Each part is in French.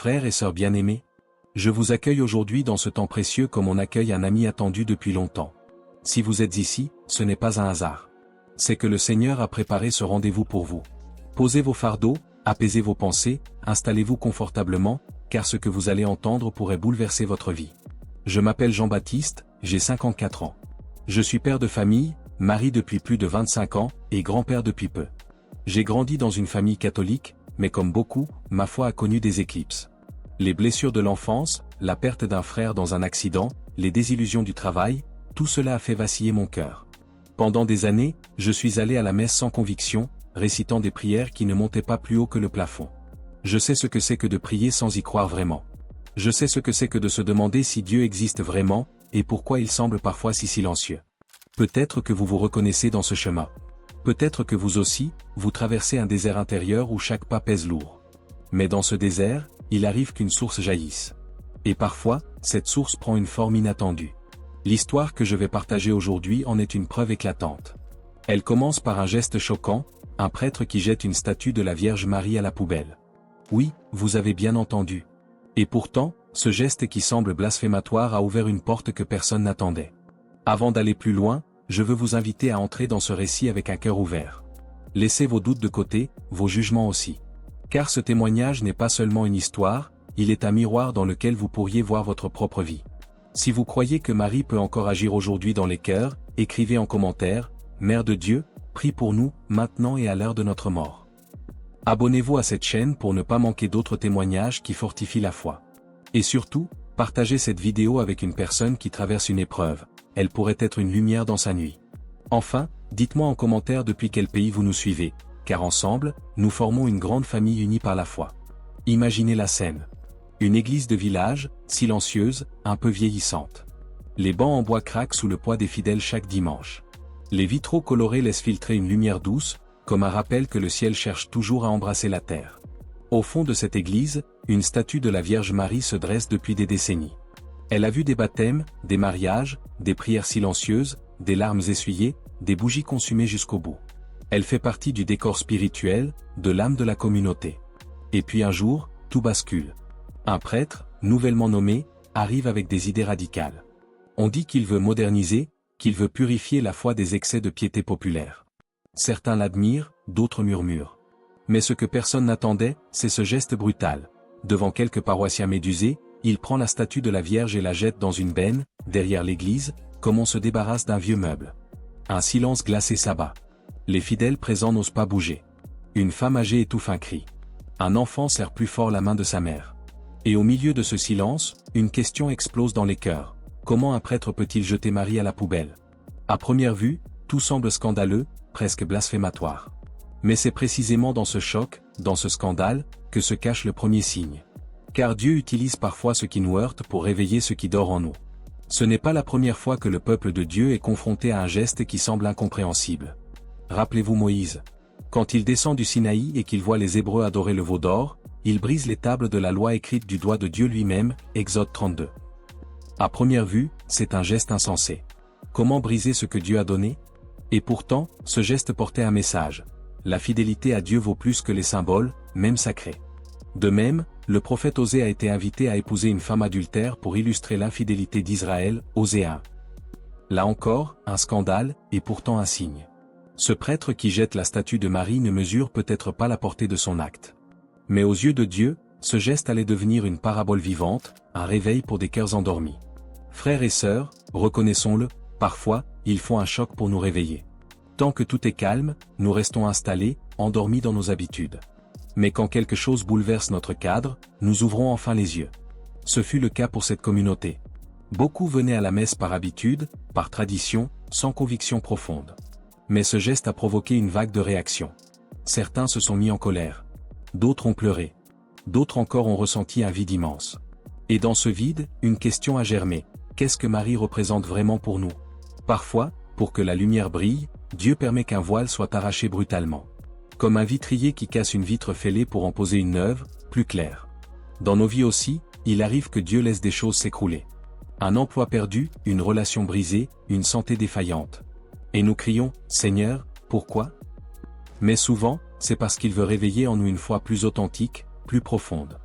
Frères et sœurs bien-aimés, je vous accueille aujourd'hui dans ce temps précieux comme on accueille un ami attendu depuis longtemps. Si vous êtes ici, ce n'est pas un hasard. C'est que le Seigneur a préparé ce rendez-vous pour vous. Posez vos fardeaux, apaisez vos pensées, installez-vous confortablement, car ce que vous allez entendre pourrait bouleverser votre vie. Je m'appelle Jean-Baptiste, j'ai 54 ans. Je suis père de famille, mari depuis plus de 25 ans, et grand-père depuis peu. J'ai grandi dans une famille catholique, mais comme beaucoup, ma foi a connu des éclipses. Les blessures de l'enfance, la perte d'un frère dans un accident, les désillusions du travail, tout cela a fait vaciller mon cœur. Pendant des années, je suis allé à la messe sans conviction, récitant des prières qui ne montaient pas plus haut que le plafond. Je sais ce que c'est que de prier sans y croire vraiment. Je sais ce que c'est que de se demander si Dieu existe vraiment, et pourquoi il semble parfois si silencieux. Peut-être que vous vous reconnaissez dans ce chemin. Peut-être que vous aussi, vous traversez un désert intérieur où chaque pas pèse lourd. Mais dans ce désert, il arrive qu'une source jaillisse. Et parfois, cette source prend une forme inattendue. L'histoire que je vais partager aujourd'hui en est une preuve éclatante. Elle commence par un geste choquant, un prêtre qui jette une statue de la Vierge Marie à la poubelle. Oui, vous avez bien entendu. Et pourtant, ce geste qui semble blasphématoire a ouvert une porte que personne n'attendait. Avant d'aller plus loin, je veux vous inviter à entrer dans ce récit avec un cœur ouvert. Laissez vos doutes de côté, vos jugements aussi. Car ce témoignage n'est pas seulement une histoire, il est un miroir dans lequel vous pourriez voir votre propre vie. Si vous croyez que Marie peut encore agir aujourd'hui dans les cœurs, écrivez en commentaire, Mère de Dieu, prie pour nous, maintenant et à l'heure de notre mort. Abonnez-vous à cette chaîne pour ne pas manquer d'autres témoignages qui fortifient la foi. Et surtout, partagez cette vidéo avec une personne qui traverse une épreuve. Elle pourrait être une lumière dans sa nuit. Enfin, dites-moi en commentaire depuis quel pays vous nous suivez, car ensemble, nous formons une grande famille unie par la foi. Imaginez la scène. Une église de village, silencieuse, un peu vieillissante. Les bancs en bois craquent sous le poids des fidèles chaque dimanche. Les vitraux colorés laissent filtrer une lumière douce, comme un rappel que le ciel cherche toujours à embrasser la terre. Au fond de cette église, une statue de la Vierge Marie se dresse depuis des décennies. Elle a vu des baptêmes, des mariages, des prières silencieuses, des larmes essuyées, des bougies consumées jusqu'au bout. Elle fait partie du décor spirituel, de l'âme de la communauté. Et puis un jour, tout bascule. Un prêtre, nouvellement nommé, arrive avec des idées radicales. On dit qu'il veut moderniser, qu'il veut purifier la foi des excès de piété populaire. Certains l'admirent, d'autres murmurent. Mais ce que personne n'attendait, c'est ce geste brutal. Devant quelques paroissiens médusés, il prend la statue de la Vierge et la jette dans une benne, derrière l'église, comme on se débarrasse d'un vieux meuble. Un silence glacé s'abat. Les fidèles présents n'osent pas bouger. Une femme âgée étouffe un cri. Un enfant serre plus fort la main de sa mère. Et au milieu de ce silence, une question explose dans les cœurs. Comment un prêtre peut-il jeter Marie à la poubelle? À première vue, tout semble scandaleux, presque blasphématoire. Mais c'est précisément dans ce choc, dans ce scandale, que se cache le premier signe. Car Dieu utilise parfois ce qui nous heurte pour réveiller ce qui dort en nous. Ce n'est pas la première fois que le peuple de Dieu est confronté à un geste qui semble incompréhensible. Rappelez-vous Moïse. Quand il descend du Sinaï et qu'il voit les Hébreux adorer le veau d'or, il brise les tables de la loi écrite du doigt de Dieu lui-même, Exode 32. À première vue, c'est un geste insensé. Comment briser ce que Dieu a donné? Et pourtant, ce geste portait un message. La fidélité à Dieu vaut plus que les symboles, même sacrés. De même, le prophète Osée a été invité à épouser une femme adultère pour illustrer l'infidélité d'Israël, Osée 1. Là encore, un scandale, et pourtant un signe. Ce prêtre qui jette la statue de Marie ne mesure peut-être pas la portée de son acte. Mais aux yeux de Dieu, ce geste allait devenir une parabole vivante, un réveil pour des cœurs endormis. Frères et sœurs, reconnaissons-le, parfois, il faut un choc pour nous réveiller. Tant que tout est calme, nous restons installés, endormis dans nos habitudes. Mais quand quelque chose bouleverse notre cadre, nous ouvrons enfin les yeux. Ce fut le cas pour cette communauté. Beaucoup venaient à la messe par habitude, par tradition, sans conviction profonde. Mais ce geste a provoqué une vague de réactions. Certains se sont mis en colère. D'autres ont pleuré. D'autres encore ont ressenti un vide immense. Et dans ce vide, une question a germé. Qu'est-ce que Marie représente vraiment pour nous? Parfois, pour que la lumière brille, Dieu permet qu'un voile soit arraché brutalement. Comme un vitrier qui casse une vitre fêlée pour en poser une neuve, plus claire. Dans nos vies aussi, il arrive que Dieu laisse des choses s'écrouler. Un emploi perdu, une relation brisée, une santé défaillante. Et nous crions, Seigneur, pourquoi? Mais souvent, c'est parce qu'il veut réveiller en nous une foi plus authentique, plus profonde.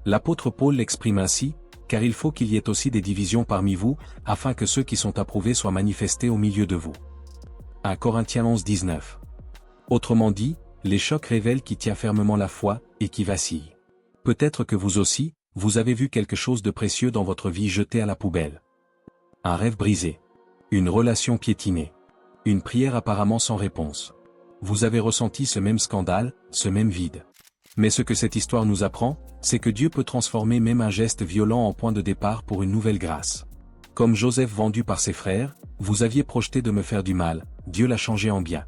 L'apôtre Paul l'exprime ainsi, car il faut qu'il y ait aussi des divisions parmi vous, afin que ceux qui sont approuvés soient manifestés au milieu de vous. 1 Corinthiens 11-19. Autrement dit, les chocs révèlent qui tient fermement la foi, et qui vacille. Peut-être que vous aussi, vous avez vu quelque chose de précieux dans votre vie jeté à la poubelle. Un rêve brisé. Une relation piétinée. Une prière apparemment sans réponse. Vous avez ressenti ce même scandale, ce même vide. Mais ce que cette histoire nous apprend, c'est que Dieu peut transformer même un geste violent en point de départ pour une nouvelle grâce. Comme Joseph vendu par ses frères, vous aviez projeté de me faire du mal, Dieu l'a changé en bien.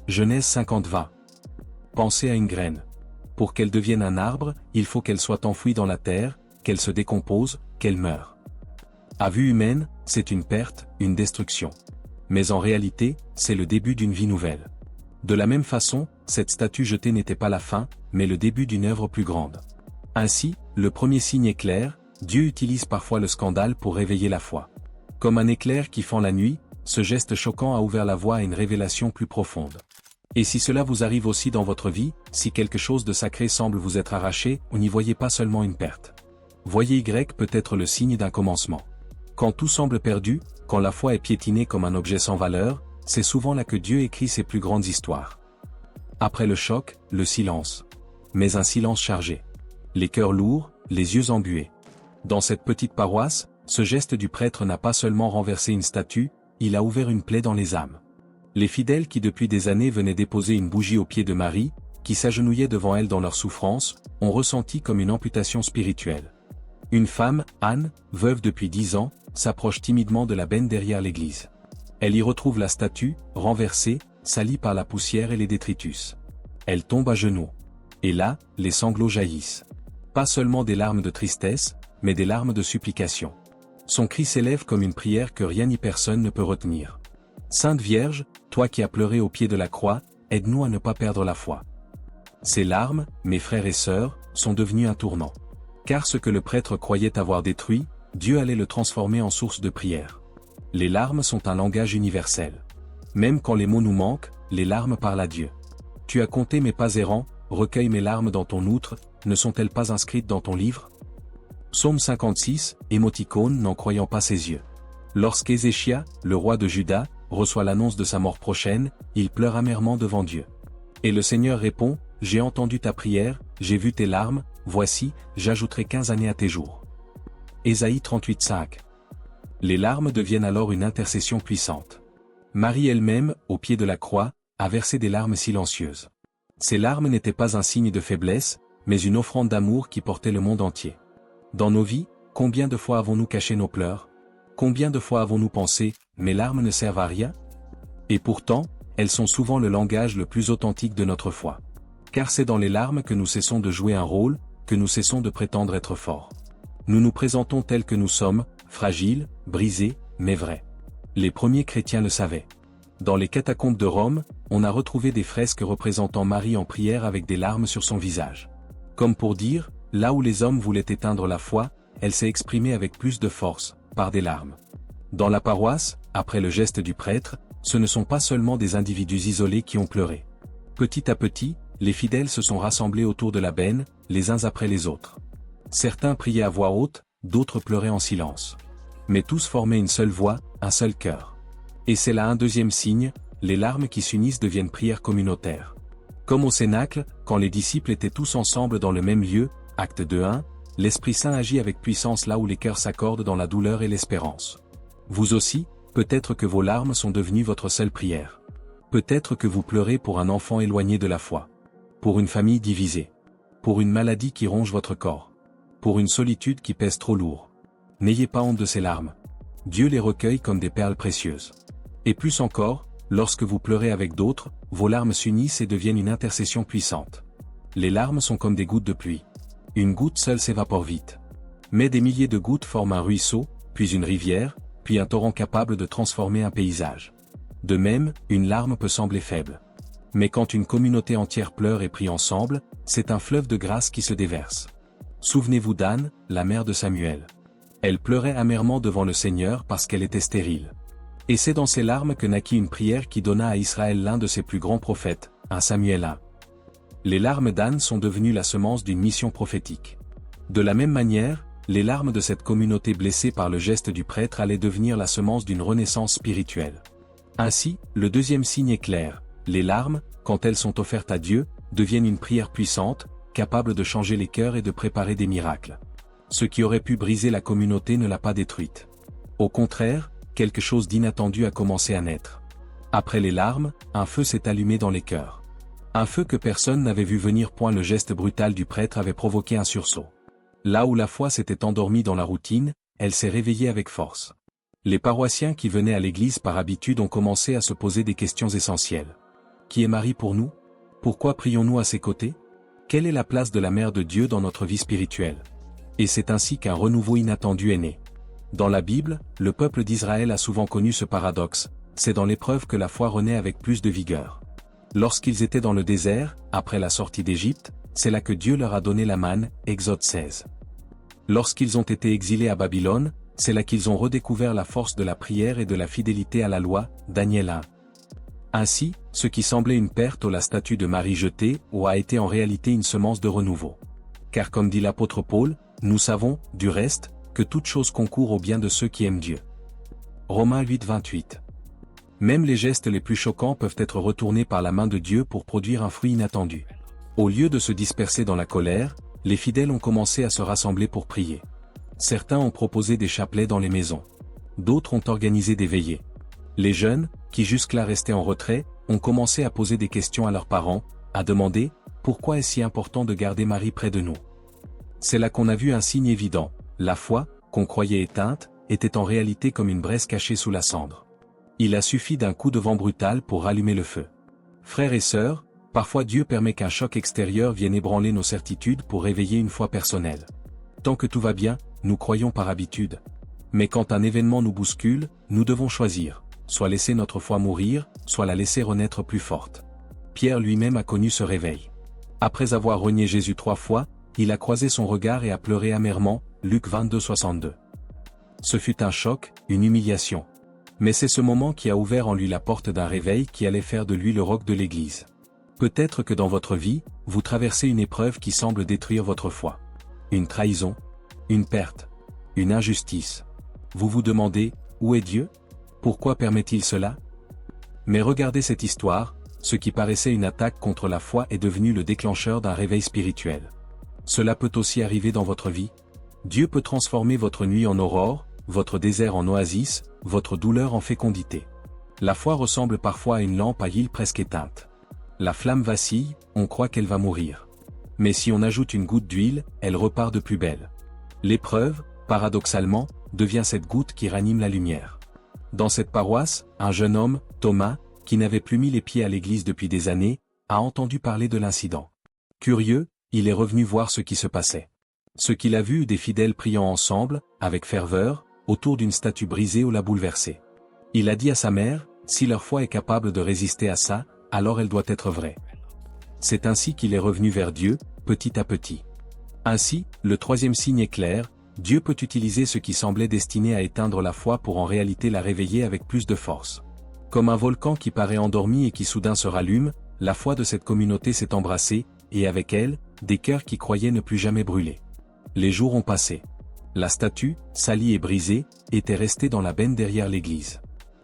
Genèse 50-20. Pensez à une graine. Pour qu'elle devienne un arbre, il faut qu'elle soit enfouie dans la terre, qu'elle se décompose, qu'elle meure. À vue humaine, c'est une perte, une destruction. Mais en réalité, c'est le début d'une vie nouvelle. De la même façon, cette statue jetée n'était pas la fin, mais le début d'une œuvre plus grande. Ainsi, le premier signe est clair, Dieu utilise parfois le scandale pour réveiller la foi. Comme un éclair qui fend la nuit, ce geste choquant a ouvert la voie à une révélation plus profonde. Et si cela vous arrive aussi dans votre vie, si quelque chose de sacré semble vous être arraché, n'y voyez pas seulement une perte. Voyez Y peut être le signe d'un commencement. Quand tout semble perdu, quand la foi est piétinée comme un objet sans valeur, c'est souvent là que Dieu écrit ses plus grandes histoires. Après le choc, le silence. Mais un silence chargé. Les cœurs lourds, les yeux embués. Dans cette petite paroisse, ce geste du prêtre n'a pas seulement renversé une statue, il a ouvert une plaie dans les âmes. Les fidèles qui depuis des années venaient déposer une bougie aux pieds de Marie, qui s'agenouillaient devant elle dans leur souffrance, ont ressenti comme une amputation spirituelle. Une femme, Anne, veuve depuis 10 ans, s'approche timidement de la benne derrière l'église. Elle y retrouve la statue, renversée, salie par la poussière et les détritus. Elle tombe à genoux. Et là, les sanglots jaillissent. Pas seulement des larmes de tristesse, mais des larmes de supplication. Son cri s'élève comme une prière que rien ni personne ne peut retenir. Sainte Vierge, toi qui as pleuré au pied de la croix, aide-nous à ne pas perdre la foi. Ces larmes, mes frères et sœurs, sont devenues un tournant. Car ce que le prêtre croyait avoir détruit, Dieu allait le transformer en source de prière. Les larmes sont un langage universel. Même quand les mots nous manquent, les larmes parlent à Dieu. Tu as compté mes pas errants, recueille mes larmes dans ton outre, ne sont-elles pas inscrites dans ton livre? Psaume 56, émoticône n'en croyant pas ses yeux. Lorsqu'Ézéchia, le roi de Juda, reçoit l'annonce de sa mort prochaine, il pleure amèrement devant Dieu. Et le Seigneur répond, j'ai entendu ta prière, j'ai vu tes larmes, voici, j'ajouterai 15 années à tes jours. Ésaïe 38-5. Les larmes deviennent alors une intercession puissante. Marie elle-même, au pied de la croix, a versé des larmes silencieuses. Ces larmes n'étaient pas un signe de faiblesse, mais une offrande d'amour qui portait le monde entier. Dans nos vies, combien de fois avons-nous caché nos pleurs? Combien de fois avons-nous pensé, mes larmes ne servent à rien? Et pourtant, elles sont souvent le langage le plus authentique de notre foi. Car c'est dans les larmes que nous cessons de jouer un rôle, que nous cessons de prétendre être forts. Nous nous présentons tels que nous sommes, fragiles, brisés, mais vrais. Les premiers chrétiens le savaient. Dans les catacombes de Rome, on a retrouvé des fresques représentant Marie en prière avec des larmes sur son visage. Comme pour dire, là où les hommes voulaient éteindre la foi, elle s'est exprimée avec plus de force, par des larmes. Dans la paroisse, après le geste du prêtre, ce ne sont pas seulement des individus isolés qui ont pleuré. Petit à petit, les fidèles se sont rassemblés autour de la benne, les uns après les autres. Certains priaient à voix haute, d'autres pleuraient en silence. Mais tous formaient une seule voix, un seul cœur. Et c'est là un deuxième signe, les larmes qui s'unissent deviennent prières communautaires. Comme au Cénacle, quand les disciples étaient tous ensemble dans le même lieu, acte 2:1, l'Esprit Saint agit avec puissance là où les cœurs s'accordent dans la douleur et l'espérance. Vous aussi, peut-être que vos larmes sont devenues votre seule prière. Peut-être que vous pleurez pour un enfant éloigné de la foi. Pour une famille divisée. Pour une maladie qui ronge votre corps. Pour une solitude qui pèse trop lourd. N'ayez pas honte de ces larmes. Dieu les recueille comme des perles précieuses. Et plus encore, lorsque vous pleurez avec d'autres, vos larmes s'unissent et deviennent une intercession puissante. Les larmes sont comme des gouttes de pluie. Une goutte seule s'évapore vite. Mais des milliers de gouttes forment un ruisseau, puis une rivière, puis un torrent capable de transformer un paysage. De même, une larme peut sembler faible. Mais quand une communauté entière pleure et prie ensemble, c'est un fleuve de grâce qui se déverse. Souvenez-vous d'Anne, la mère de Samuel. Elle pleurait amèrement devant le Seigneur parce qu'elle était stérile. Et c'est dans ces larmes que naquit une prière qui donna à Israël l'un de ses plus grands prophètes, 1 Samuel 1. Les larmes d'Anne sont devenues la semence d'une mission prophétique. De la même manière, les larmes de cette communauté blessée par le geste du prêtre allaient devenir la semence d'une renaissance spirituelle. Ainsi, le deuxième signe est clair, les larmes, quand elles sont offertes à Dieu, deviennent une prière puissante, capable de changer les cœurs et de préparer des miracles. Ce qui aurait pu briser la communauté ne l'a pas détruite. Au contraire, quelque chose d'inattendu a commencé à naître. Après les larmes, un feu s'est allumé dans les cœurs. Un feu que personne n'avait vu venir point le geste brutal du prêtre avait provoqué un sursaut. Là où la foi s'était endormie dans la routine, elle s'est réveillée avec force. Les paroissiens qui venaient à l'église par habitude ont commencé à se poser des questions essentielles. Qui est Marie pour nous? Pourquoi prions-nous à ses côtés? Quelle est la place de la Mère de Dieu dans notre vie spirituelle? Et c'est ainsi qu'un renouveau inattendu est né. Dans la Bible, le peuple d'Israël a souvent connu ce paradoxe, c'est dans l'épreuve que la foi renaît avec plus de vigueur. Lorsqu'ils étaient dans le désert, après la sortie d'Égypte, c'est là que Dieu leur a donné la manne, Exode 16. Lorsqu'ils ont été exilés à Babylone, c'est là qu'ils ont redécouvert la force de la prière et de la fidélité à la loi, Daniel 1. Ainsi, ce qui semblait une perte ou la statue de Marie jetée ou a été en réalité une semence de renouveau. Car comme dit l'apôtre Paul, nous savons, du reste, que toute chose concourt au bien de ceux qui aiment Dieu. Romains 8, 28. Même les gestes les plus choquants peuvent être retournés par la main de Dieu pour produire un fruit inattendu. Au lieu de se disperser dans la colère, les fidèles ont commencé à se rassembler pour prier. Certains ont proposé des chapelets dans les maisons. D'autres ont organisé des veillées. Les jeunes, qui jusque-là restaient en retrait, ont commencé à poser des questions à leurs parents, à demander « Pourquoi est-ce si important de garder Marie près de nous ?» C'est là qu'on a vu un signe évident, la foi, qu'on croyait éteinte, était en réalité comme une braise cachée sous la cendre. Il a suffi d'un coup de vent brutal pour rallumer le feu. Frères et sœurs, parfois Dieu permet qu'un choc extérieur vienne ébranler nos certitudes pour réveiller une foi personnelle. Tant que tout va bien, nous croyons par habitude. Mais quand un événement nous bouscule, nous devons choisir, soit laisser notre foi mourir, soit la laisser renaître plus forte. Pierre lui-même a connu ce réveil. Après avoir renié Jésus 3 fois, il a croisé son regard et a pleuré amèrement, Luc 22, 62. Ce fut un choc, une humiliation. Mais c'est ce moment qui a ouvert en lui la porte d'un réveil qui allait faire de lui le roc de l'Église. Peut-être que dans votre vie, vous traversez une épreuve qui semble détruire votre foi. Une trahison, une perte, une injustice. Vous vous demandez, où est Dieu? Pourquoi permet-il cela? Mais regardez cette histoire, ce qui paraissait une attaque contre la foi est devenu le déclencheur d'un réveil spirituel. Cela peut aussi arriver dans votre vie. Dieu peut transformer votre nuit en aurore, votre désert en oasis, votre douleur en fécondité. La foi ressemble parfois à une lampe à huile presque éteinte. La flamme vacille, on croit qu'elle va mourir. Mais si on ajoute une goutte d'huile, elle repart de plus belle. L'épreuve, paradoxalement, devient cette goutte qui ranime la lumière. Dans cette paroisse, un jeune homme, Thomas, qui n'avait plus mis les pieds à l'église depuis des années, a entendu parler de l'incident. Curieux, il est revenu voir ce qui se passait. Ce qu'il a vu des fidèles priant ensemble, avec ferveur, autour d'une statue brisée ou la bouleversée. Il a dit à sa mère, si leur foi est capable de résister à ça, alors elle doit être vraie. C'est ainsi qu'il est revenu vers Dieu, petit à petit. Ainsi, le troisième signe est clair, Dieu peut utiliser ce qui semblait destiné à éteindre la foi pour en réalité la réveiller avec plus de force. Comme un volcan qui paraît endormi et qui soudain se rallume, la foi de cette communauté s'est embrassée, et avec elle, des cœurs qui croyaient ne plus jamais brûler. Les jours ont passé. La statue, salie et brisée, était restée dans la benne derrière l'église.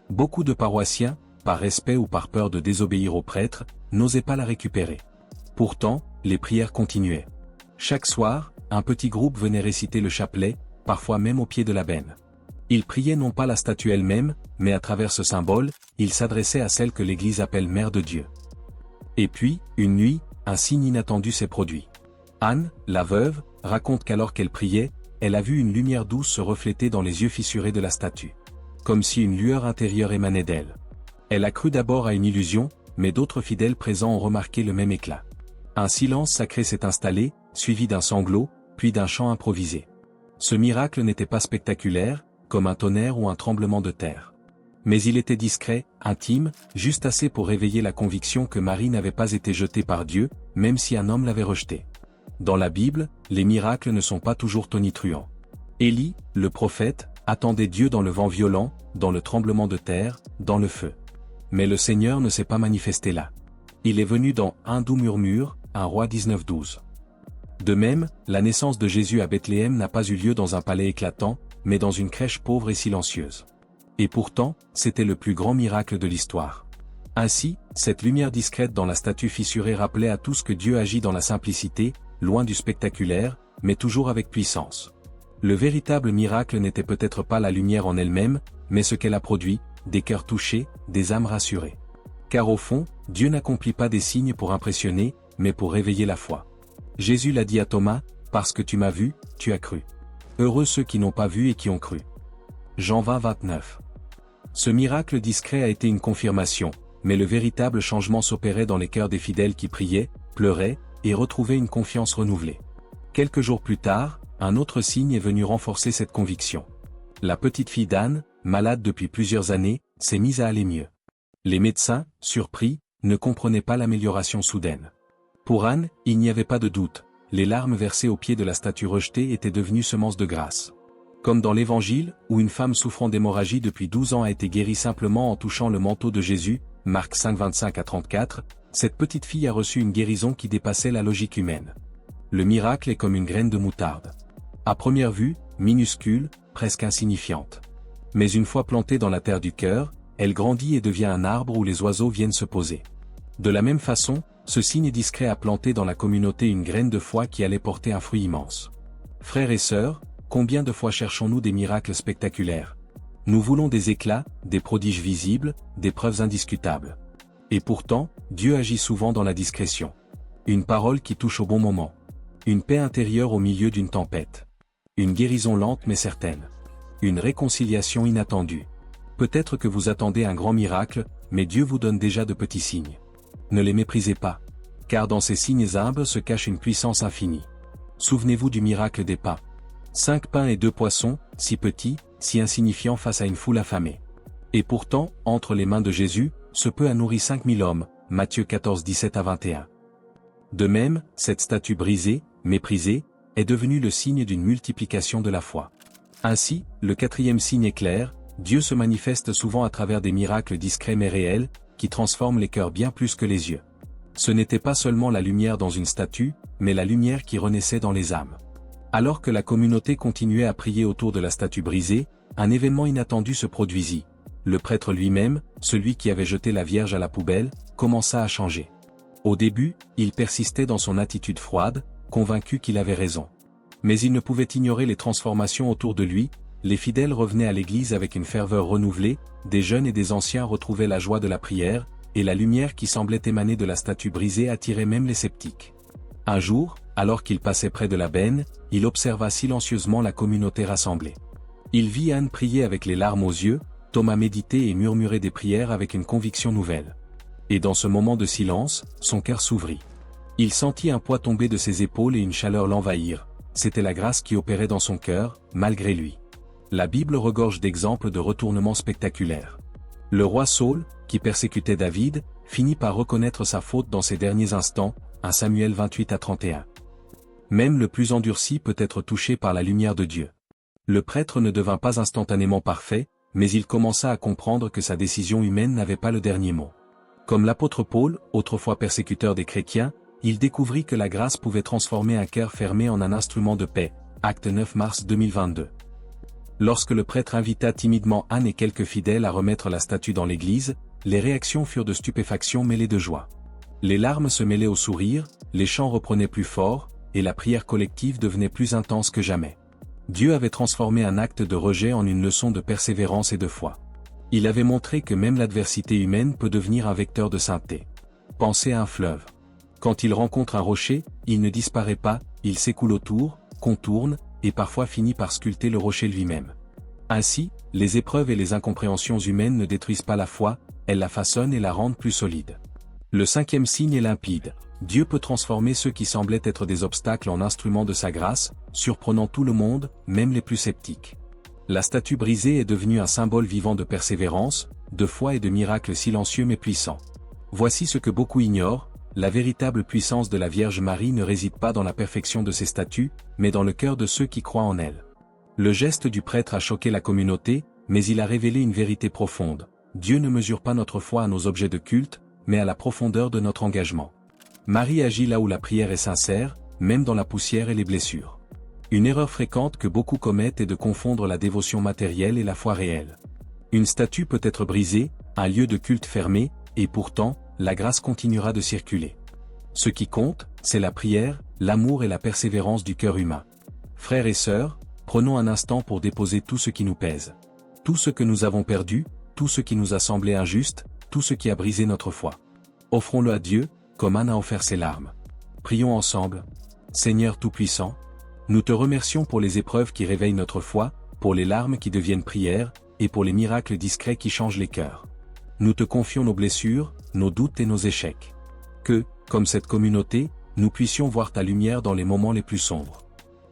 Beaucoup de paroissiens, par respect ou par peur de désobéir au prêtre, n'osaient pas la récupérer. Pourtant, les prières continuaient. Chaque soir, un petit groupe venait réciter le chapelet, parfois même au pied de la benne. Ils priaient non pas la statue elle-même, mais à travers ce symbole, ils s'adressaient à celle que l'Église appelle Mère de Dieu. Et puis, une nuit, un signe inattendu s'est produit. Anne, la veuve, raconte qu'alors qu'elle priait, elle a vu une lumière douce se refléter dans les yeux fissurés de la statue. Comme si une lueur intérieure émanait d'elle. Elle a cru d'abord à une illusion, mais d'autres fidèles présents ont remarqué le même éclat. Un silence sacré s'est installé, suivi d'un sanglot, puis d'un chant improvisé. Ce miracle n'était pas spectaculaire, comme un tonnerre ou un tremblement de terre. Mais il était discret, intime, juste assez pour réveiller la conviction que Marie n'avait pas été jetée par Dieu, même si un homme l'avait rejetée. Dans la Bible, les miracles ne sont pas toujours tonitruants. Élie, le prophète, attendait Dieu dans le vent violent, dans le tremblement de terre, dans le feu. Mais le Seigneur ne s'est pas manifesté là. Il est venu dans un doux murmure, 1 Roi 19-12. De même, la naissance de Jésus à Bethléem n'a pas eu lieu dans un palais éclatant, mais dans une crèche pauvre et silencieuse. Et pourtant, c'était le plus grand miracle de l'histoire. Ainsi, cette lumière discrète dans la statue fissurée rappelait à tous que Dieu agit dans la simplicité, loin du spectaculaire, mais toujours avec puissance. Le véritable miracle n'était peut-être pas la lumière en elle-même, mais ce qu'elle a produit, des cœurs touchés, des âmes rassurées. Car au fond, Dieu n'accomplit pas des signes pour impressionner, mais pour réveiller la foi. Jésus l'a dit à Thomas, « Parce que tu m'as vu, tu as cru. Heureux ceux qui n'ont pas vu et qui ont cru. » Jean 20, 29. Ce miracle discret a été une confirmation, mais le véritable changement s'opérait dans les cœurs des fidèles qui priaient, pleuraient, et retrouvaient une confiance renouvelée. Quelques jours plus tard, un autre signe est venu renforcer cette conviction. La petite fille d'Anne, malade depuis plusieurs années, s'est mise à aller mieux. Les médecins, surpris, ne comprenaient pas l'amélioration soudaine. Pour Anne, il n'y avait pas de doute, les larmes versées au pied de la statue rejetée étaient devenues semences de grâce. Comme dans l'Évangile, où une femme souffrant d'hémorragie depuis 12 ans a été guérie simplement en touchant le manteau de Jésus, Marc 5, 25 à 34, cette petite fille a reçu une guérison qui dépassait la logique humaine. Le miracle est comme une graine de moutarde. À première vue, minuscule, presque insignifiante. Mais une fois plantée dans la terre du cœur, elle grandit et devient un arbre où les oiseaux viennent se poser. De la même façon, ce signe discret a planté dans la communauté une graine de foi qui allait porter un fruit immense. Frères et sœurs, combien de fois cherchons-nous des miracles spectaculaires? Nous voulons des éclats, des prodiges visibles, des preuves indiscutables. Et pourtant, Dieu agit souvent dans la discrétion. Une parole qui touche au bon moment. Une paix intérieure au milieu d'une tempête. Une guérison lente mais certaine. Une réconciliation inattendue. Peut-être que vous attendez un grand miracle, mais Dieu vous donne déjà de petits signes. Ne les méprisez pas. Car dans ces signes humbles se cache une puissance infinie. Souvenez-vous du miracle des pains. 5 pains et 2 poissons, si petits, si insignifiants face à une foule affamée. Et pourtant, entre les mains de Jésus, ce peu a nourri 5000 hommes, Matthieu 14, 17 à 21. De même, cette statue brisée, méprisée, est devenue le signe d'une multiplication de la foi. Ainsi, le 4e signe est clair, Dieu se manifeste souvent à travers des miracles discrets mais réels, qui transforment les cœurs bien plus que les yeux. Ce n'était pas seulement la lumière dans une statue, mais la lumière qui renaissait dans les âmes. Alors que la communauté continuait à prier autour de la statue brisée, un événement inattendu se produisit. Le prêtre lui-même, celui qui avait jeté la Vierge à la poubelle, commença à changer. Au début, il persistait dans son attitude froide, convaincu qu'il avait raison. Mais il ne pouvait ignorer les transformations autour de lui, les fidèles revenaient à l'église avec une ferveur renouvelée, des jeunes et des anciens retrouvaient la joie de la prière, et la lumière qui semblait émaner de la statue brisée attirait même les sceptiques. Un jour, alors qu'il passait près de la benne, il observa silencieusement la communauté rassemblée. Il vit Anne prier avec les larmes aux yeux, Thomas méditer et murmurer des prières avec une conviction nouvelle. Et dans ce moment de silence, son cœur s'ouvrit. Il sentit un poids tomber de ses épaules et une chaleur l'envahir. C'était la grâce qui opérait dans son cœur, malgré lui. La Bible regorge d'exemples de retournements spectaculaires. Le roi Saül, qui persécutait David, finit par reconnaître sa faute dans ses derniers instants, 1 Samuel 28 à 31. Même le plus endurci peut être touché par la lumière de Dieu. Le prêtre ne devint pas instantanément parfait, mais il commença à comprendre que sa décision humaine n'avait pas le dernier mot. Comme l'apôtre Paul, autrefois persécuteur des chrétiens, il découvrit que la grâce pouvait transformer un cœur fermé en un instrument de paix. Acte 9 mars 2022. Lorsque le prêtre invita timidement Anne et quelques fidèles à remettre la statue dans l'église, les réactions furent de stupéfaction mêlées de joie. Les larmes se mêlaient aux sourires, les chants reprenaient plus fort, et la prière collective devenait plus intense que jamais. Dieu avait transformé un acte de rejet en une leçon de persévérance et de foi. Il avait montré que même l'adversité humaine peut devenir un vecteur de sainteté. Pensez à un fleuve. Quand il rencontre un rocher, il ne disparaît pas, il s'écoule autour, contourne, et parfois finit par sculpter le rocher lui-même. Ainsi, les épreuves et les incompréhensions humaines ne détruisent pas la foi, elles la façonnent et la rendent plus solide. Le 5e signe est limpide. Dieu peut transformer ceux qui semblaient être des obstacles en instruments de sa grâce, surprenant tout le monde, même les plus sceptiques. La statue brisée est devenue un symbole vivant de persévérance, de foi et de miracles silencieux mais puissants. Voici ce que beaucoup ignorent, la véritable puissance de la Vierge Marie ne réside pas dans la perfection de ses statues, mais dans le cœur de ceux qui croient en elle. Le geste du prêtre a choqué la communauté, mais il a révélé une vérité profonde. Dieu ne mesure pas notre foi à nos objets de culte, mais à la profondeur de notre engagement. Marie agit là où la prière est sincère, même dans la poussière et les blessures. Une erreur fréquente que beaucoup commettent est de confondre la dévotion matérielle et la foi réelle. Une statue peut être brisée, un lieu de culte fermé, et pourtant, la grâce continuera de circuler. Ce qui compte, c'est la prière, l'amour et la persévérance du cœur humain. Frères et sœurs, prenons un instant pour déposer tout ce qui nous pèse. Tout ce que nous avons perdu, tout ce qui nous a semblé injuste, tout ce qui a brisé notre foi. Offrons-le à Dieu, comme Anne a offert ses larmes. Prions ensemble. Seigneur Tout-Puissant, nous te remercions pour les épreuves qui réveillent notre foi, pour les larmes qui deviennent prières, et pour les miracles discrets qui changent les cœurs. Nous te confions nos blessures, nos doutes et nos échecs. Que, comme cette communauté, nous puissions voir ta lumière dans les moments les plus sombres.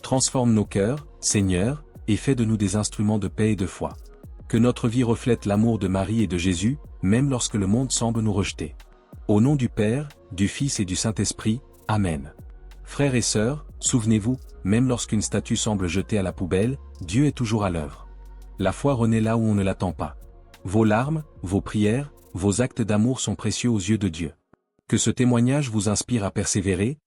Transforme nos cœurs, Seigneur, et fais de nous des instruments de paix et de foi. Que notre vie reflète l'amour de Marie et de Jésus, même lorsque le monde semble nous rejeter. Au nom du Père, du Fils et du Saint-Esprit, Amen. Frères et sœurs, souvenez-vous, même lorsqu'une statue semble jetée à la poubelle, Dieu est toujours à l'œuvre. La foi renaît là où on ne l'attend pas. Vos larmes, vos prières, vos actes d'amour sont précieux aux yeux de Dieu. Que ce témoignage vous inspire à persévérer,